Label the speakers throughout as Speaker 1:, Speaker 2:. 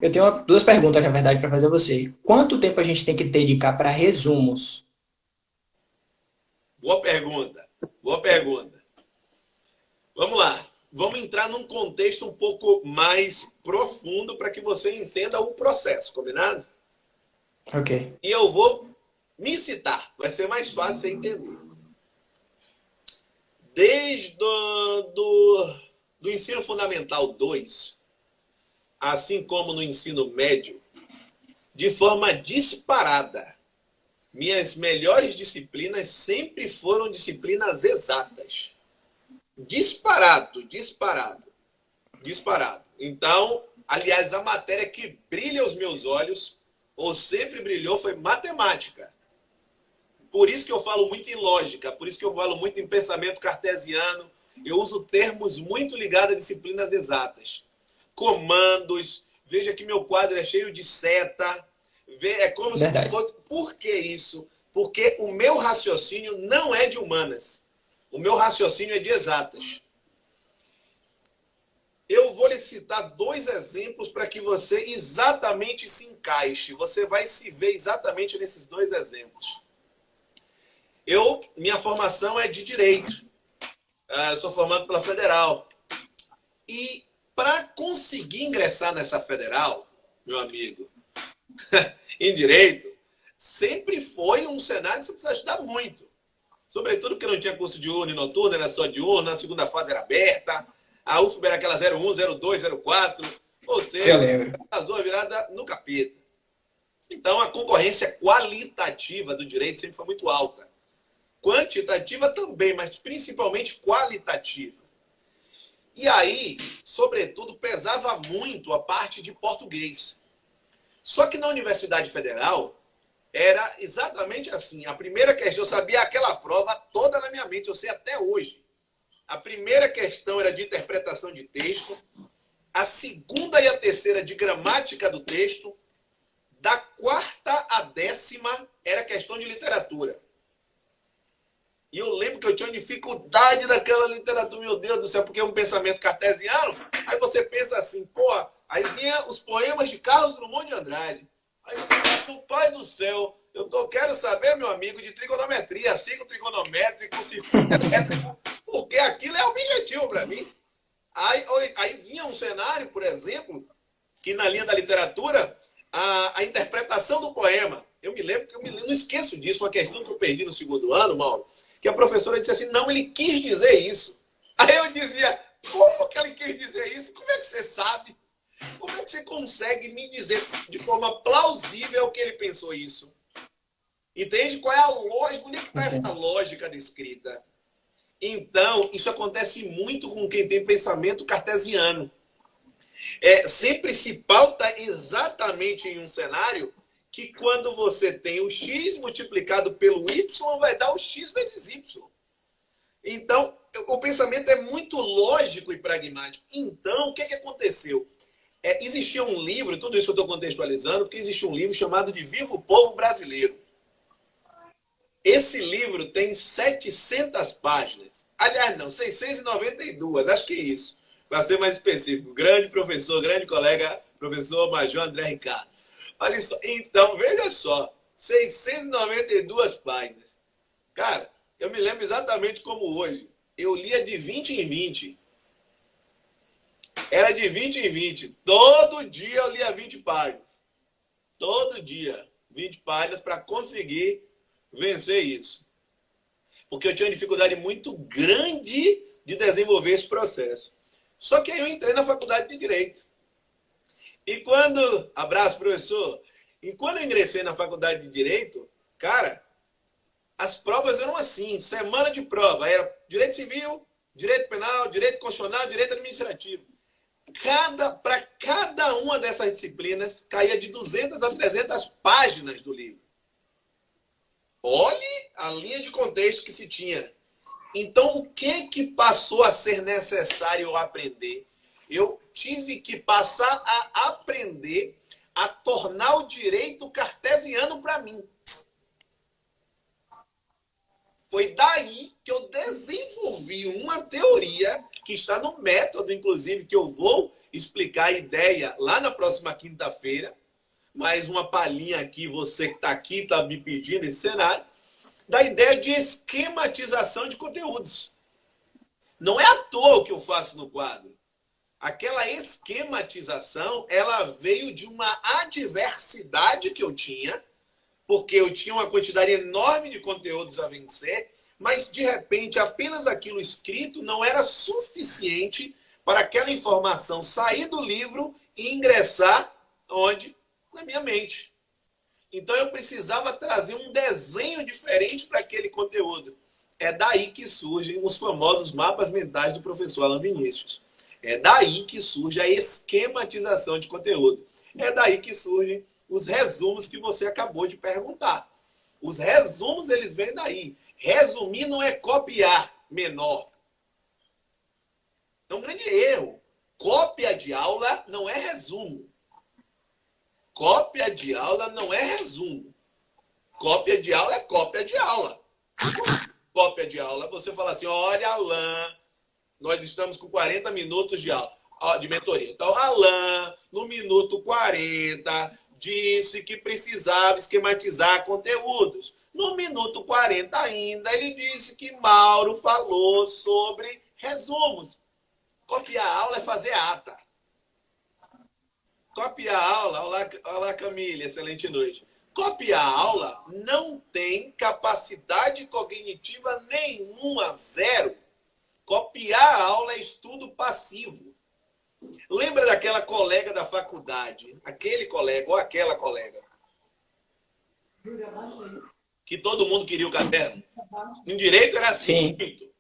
Speaker 1: Eu tenho duas perguntas, na verdade, para fazer a você. Quanto tempo a gente tem que dedicar para resumos?
Speaker 2: Boa pergunta. Boa pergunta. Vamos lá. Vamos entrar num contexto um pouco mais profundo para que você entenda o processo, combinado?
Speaker 1: Ok.
Speaker 2: E eu vou me citar, vai ser mais fácil você entender. Desde do ensino fundamental 2, assim como no ensino médio, de forma disparada, minhas melhores disciplinas sempre foram disciplinas exatas. Disparado, disparado, disparado. Então, aliás, a matéria que brilha aos meus olhos, ou sempre brilhou, foi matemática. Por isso que eu falo muito em lógica, por isso que eu falo muito em pensamento cartesiano. Eu uso termos muito ligados a disciplinas exatas. Comandos, veja que meu quadro é cheio de seta. É como se
Speaker 1: Verdade.
Speaker 2: fosse. Por que isso? Porque o meu raciocínio não é de humanas. O meu raciocínio é de exatas. Eu vou lhe citar dois exemplos para que você exatamente se encaixe. Você vai se ver exatamente nesses dois exemplos. Minha formação é de direito. Eu sou formado pela Federal. E para conseguir ingressar nessa Federal, meu amigo, em direito, sempre foi um cenário que você precisa estudar muito. Sobretudo porque não tinha curso de urna e noturno, era só de urna, a segunda fase era aberta, a UFBA era aquela 01, 02, 04, ou
Speaker 1: Eu
Speaker 2: seja,
Speaker 1: lembro.
Speaker 2: casou a virada no capeta. Então a concorrência qualitativa do direito sempre foi muito alta. Quantitativa também, mas principalmente qualitativa. E aí, sobretudo, pesava muito a parte de português. Só que na Universidade Federal era exatamente assim. A primeira questão, eu sabia aquela prova toda na minha mente, eu sei até hoje. A primeira questão era de interpretação de texto, a segunda e a terceira de gramática do texto, da quarta à décima era questão de literatura. E eu lembro que eu tinha uma dificuldade daquela literatura, meu Deus do céu, porque é um pensamento cartesiano. Aí você pensa assim, pô, aí vinha os poemas de Carlos Drummond de Andrade. Aí meu pai do céu, quero saber, meu amigo, de trigonometria, ciclo trigonométrico, circuito elétrico, porque aquilo é objetivo para mim. Aí vinha um cenário, por exemplo, que na linha da literatura, a interpretação do poema. Eu me lembro, não esqueço disso, uma questão que eu perdi no segundo ano, Mauro, que a professora disse assim, não, ele quis dizer isso. Aí eu dizia, como que ele quis dizer isso? Como é que você sabe? Como é que você consegue me dizer de forma plausível que ele pensou isso? Entende? Qual é a lógica? Onde é que está essa
Speaker 1: Entendo.
Speaker 2: lógica descrita? Então, isso acontece muito com quem tem pensamento cartesiano. Sempre se pauta exatamente em um cenário que quando você tem o x multiplicado pelo y, vai dar o x vezes y. Então, o pensamento é muito lógico e pragmático. Então, o que aconteceu? Existia um livro, tudo isso eu estou contextualizando, porque existe um livro chamado de Viva o Povo Brasileiro. Esse livro tem 700 páginas. Aliás, não, 692, acho que é isso. Para ser mais específico. Grande professor, grande colega, professor Major André Ricardo. Olha só, então, veja só. 692 páginas. Cara, eu me lembro exatamente como hoje. Eu lia de 20 em 20. Era de 20 em 20. Todo dia eu lia 20 páginas. Todo dia. 20 páginas para conseguir vencer isso. Porque eu tinha uma dificuldade muito grande de desenvolver esse processo. Só que aí eu entrei na faculdade de Direito. E quando... Abraço, professor. E quando eu ingressei na faculdade de Direito, cara, as provas eram assim, semana de prova. Era Direito Civil, Direito Penal, Direito Constitucional, Direito Administrativo. Para cada uma dessas disciplinas, caía de 200 a 300 páginas do livro. Olhe a linha de contexto que se tinha. Então, o que passou a ser necessário eu aprender? Eu tive que passar a aprender a tornar o direito cartesiano para mim. Foi daí que eu desenvolvi uma teoria que está no método, inclusive, que eu vou explicar a ideia lá na próxima quinta-feira. Mais uma palhinha aqui, você que está aqui, está me pedindo esse cenário, da ideia de esquematização de conteúdos. Não é à toa o que eu faço no quadro. Aquela esquematização, ela veio de uma adversidade que eu tinha, porque eu tinha uma quantidade enorme de conteúdos a vencer, mas, de repente, apenas aquilo escrito não era suficiente para aquela informação sair do livro e ingressar onde? Na minha mente. Então, eu precisava trazer um desenho diferente para aquele conteúdo. É daí que surgem os famosos mapas mentais do professor Alan Vinícius. É daí que surge a esquematização de conteúdo. É daí que surgem os resumos que você acabou de perguntar. Os resumos, eles vêm daí. Resumir não é copiar menor. É um grande erro. Cópia de aula não é resumo. Cópia de aula não é resumo. Cópia de aula é cópia de aula. Cópia de aula, você fala assim, olha, Alan, nós estamos com 40 minutos de aula, de mentoria. Então, Alan, no minuto 40, disse que precisava esquematizar conteúdos. No minuto 40 ainda, ele disse que Mauro falou sobre resumos. Copiar a aula é fazer ata. Copiar a aula, olá Camille, excelente noite. Copiar a aula não tem capacidade cognitiva nenhuma, zero. Copiar a aula é estudo passivo. Lembra daquela colega da faculdade, aquele colega ou aquela colega, que todo mundo queria o caderno? Em direito era assim.
Speaker 1: Sim.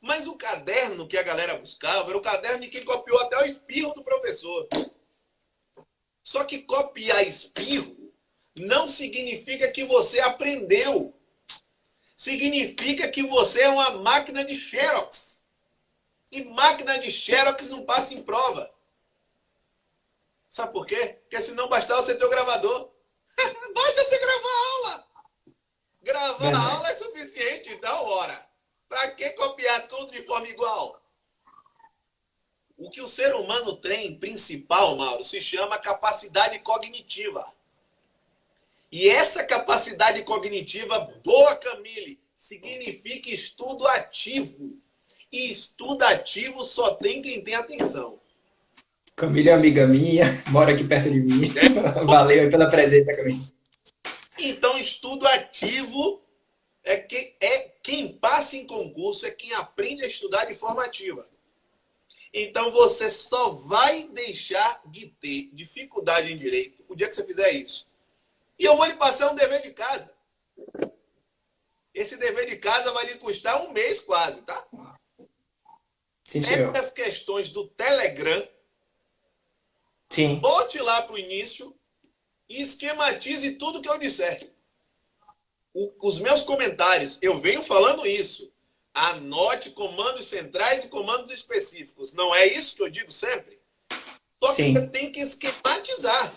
Speaker 2: Mas o caderno que a galera buscava era o caderno de quem copiou até o espirro do professor. Só que copiar espirro não significa que você aprendeu. Significa que você é uma máquina de Xerox. E máquina de Xerox não passa em prova. Sabe por quê? Porque se não bastar você ter o gravador. Basta você gravar a aula. Gravar a aula é suficiente, então, ora. Para que copiar tudo de forma igual? O que o ser humano tem, principal, Mauro, se chama capacidade cognitiva. E essa capacidade cognitiva, boa, Camille, significa estudo ativo. E estudo ativo só tem quem tem atenção.
Speaker 1: Camille é amiga minha, mora aqui perto de mim. Valeu aí pela presença, Camille.
Speaker 2: Então, estudo ativo é quem passa em concurso, é quem aprende a estudar de forma ativa. Então, você só vai deixar de ter dificuldade em direito o dia que você fizer isso. E eu vou lhe passar um dever de casa. Esse dever de casa vai lhe custar um mês quase, tá?
Speaker 1: Sim, senhor.
Speaker 2: As questões do Telegram,
Speaker 1: Sim.
Speaker 2: bote lá para o início e esquematize tudo que eu disser. Os meus comentários, eu venho falando isso. Anote comandos centrais e comandos específicos. Não é isso que eu digo sempre? Só que você tem que esquematizar.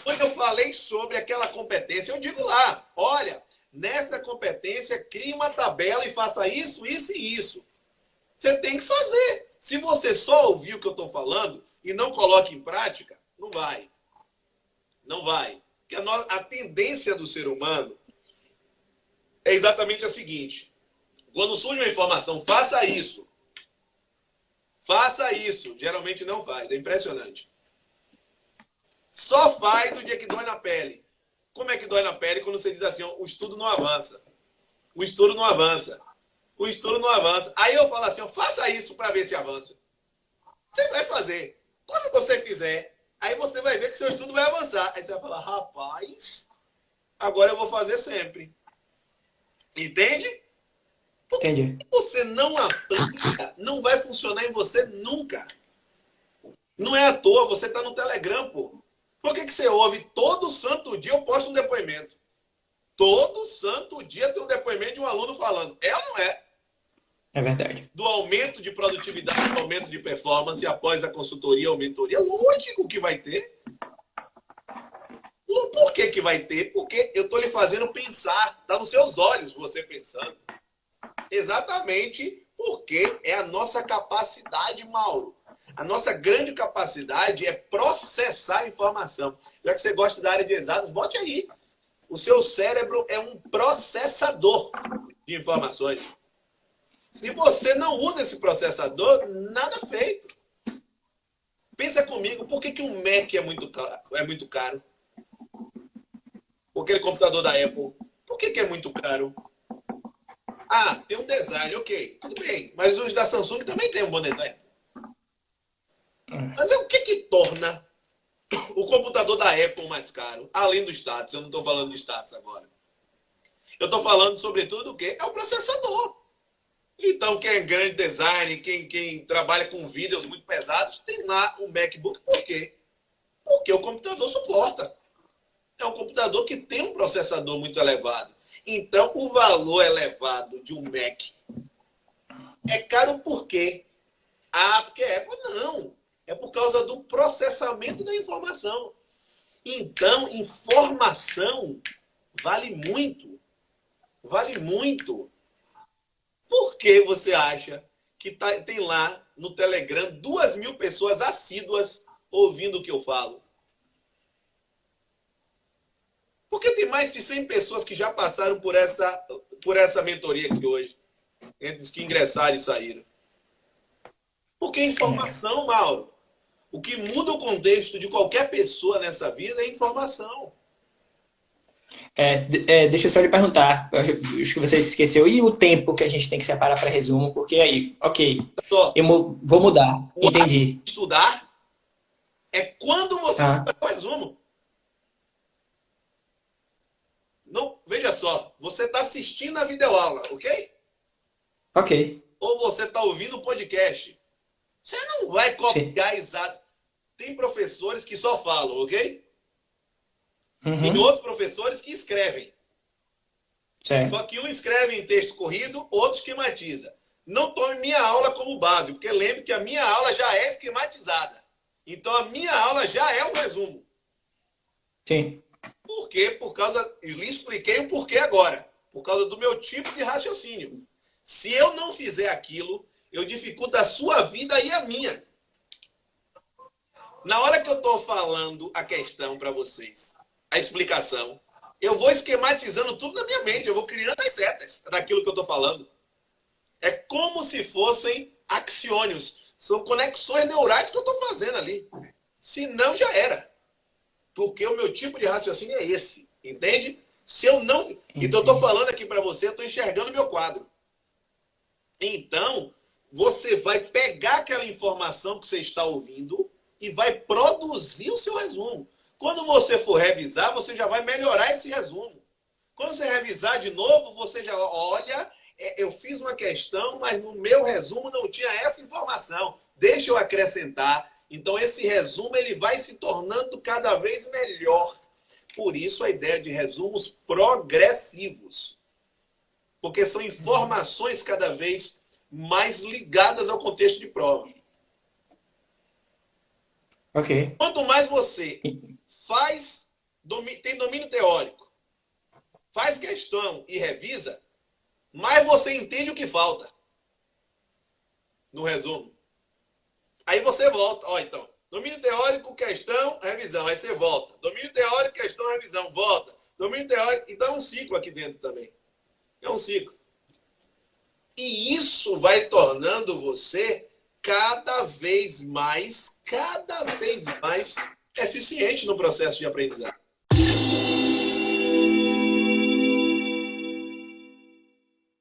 Speaker 2: Quando eu falei sobre aquela competência, eu digo lá, olha, nessa competência, crie uma tabela e faça isso, isso e isso. Você tem que fazer. Se você só ouvir o que eu estou falando e não coloca em prática, não vai. Não vai. Porque a tendência do ser humano é exatamente a seguinte. Quando surge uma informação, faça isso. Faça isso. Geralmente não faz. É impressionante. Só faz o dia que dói na pele. Como é que dói na pele quando você diz assim, ó, o estudo não avança. O estudo não avança. O estudo não avança. Aí eu falo assim, ó, faça isso para ver se avança. Você vai fazer. Quando você fizer, aí você vai ver que seu estudo vai avançar. Aí você vai falar, rapaz, agora eu vou fazer sempre. Entende? Porque
Speaker 1: Entendi.
Speaker 2: se você não aplica, não vai funcionar em você nunca. Não é à toa, você está no Telegram, pô. Por que você ouve todo santo dia eu posto um depoimento? Todo santo dia tem um depoimento de um aluno falando. É ou não é?
Speaker 1: É verdade.
Speaker 2: Do aumento de produtividade, do aumento de performance após a consultoria ou mentoria. Lógico que vai ter. Por que vai ter? Porque eu estou lhe fazendo pensar. Está nos seus olhos você pensando. Exatamente porque é a nossa capacidade, Mauro. A nossa grande capacidade é processar a informação. Já que você gosta da área de exatas, bote aí. O seu cérebro é um processador de informações. Se você não usa esse processador, nada feito. Pensa comigo, por que o Mac é muito caro? Aquele computador da Apple, por que é muito caro? Ah, tem um design, ok, tudo bem. Mas os da Samsung também tem um bom design. Mas o que torna o computador da Apple mais caro? Além do status, eu não estou falando de status agora. Eu estou falando, sobretudo, do que? É o processador. Então, quem é grande design, quem trabalha com vídeos muito pesados, tem lá um MacBook. Por quê? Porque o computador suporta. É um computador que tem um processador muito elevado. Então, o valor elevado de um Mac é caro por quê? Ah, porque a Apple não. É por causa do processamento da informação. Então, informação vale muito. Vale muito. Por que você acha que tem lá no Telegram 2.000 pessoas assíduas ouvindo o que eu falo? Porque tem mais de 100 pessoas que já passaram por essa mentoria aqui hoje, entre os que ingressaram e saíram. Porque informação, Mauro, o que muda o contexto de qualquer pessoa nessa vida é informação.
Speaker 1: Deixa eu só lhe perguntar, acho que você esqueceu, e o tempo que a gente tem que separar para resumo? Porque aí, ok, eu vou mudar, entendi.
Speaker 2: Estudar é quando você faz o resumo. Não, veja só, você está assistindo a videoaula, ok?
Speaker 1: Ok.
Speaker 2: Ou você está ouvindo o podcast. Você não vai copiar exato. Tem professores que só falam, ok?
Speaker 1: Uhum.
Speaker 2: Tem outros professores que escrevem.
Speaker 1: Certo.
Speaker 2: Só que um escreve em texto corrido, outro esquematiza. Não tome minha aula como base, porque lembre que a minha aula já é esquematizada. Então a minha aula já é um resumo.
Speaker 1: Sim.
Speaker 2: Por quê? Eu lhe expliquei o porquê agora. Por causa do meu tipo de raciocínio. Se eu não fizer aquilo, eu dificulto a sua vida e a minha. Na hora que eu estou falando a questão para vocês, a explicação, eu vou esquematizando tudo na minha mente. Eu vou criando as setas daquilo que eu estou falando. É como se fossem axiônios. São conexões neurais que eu estou fazendo ali. Se não, já era. Porque o meu tipo de raciocínio é esse. Entende? Se eu não... Então, eu estou falando aqui para você, eu estou enxergando meu quadro. Então, você vai pegar aquela informação que você está ouvindo e vai produzir o seu resumo. Quando você for revisar, você já vai melhorar esse resumo. Quando você revisar de novo, você já olha, eu fiz uma questão, mas no meu resumo não tinha essa informação. Deixa eu acrescentar. Então, esse resumo ele vai se tornando cada vez melhor. Por isso, a ideia de resumos progressivos. Porque são informações cada vez mais ligadas ao contexto de prova.
Speaker 1: Ok.
Speaker 2: Quanto mais você tem domínio teórico, faz questão e revisa, mais você entende o que falta no resumo. Aí você volta. Então, domínio teórico, questão, revisão. Aí você volta. Domínio teórico, questão, revisão. Volta. Domínio teórico. Então é um ciclo aqui dentro também. É um ciclo. E isso vai tornando você cada vez mais eficiente no processo de aprendizado.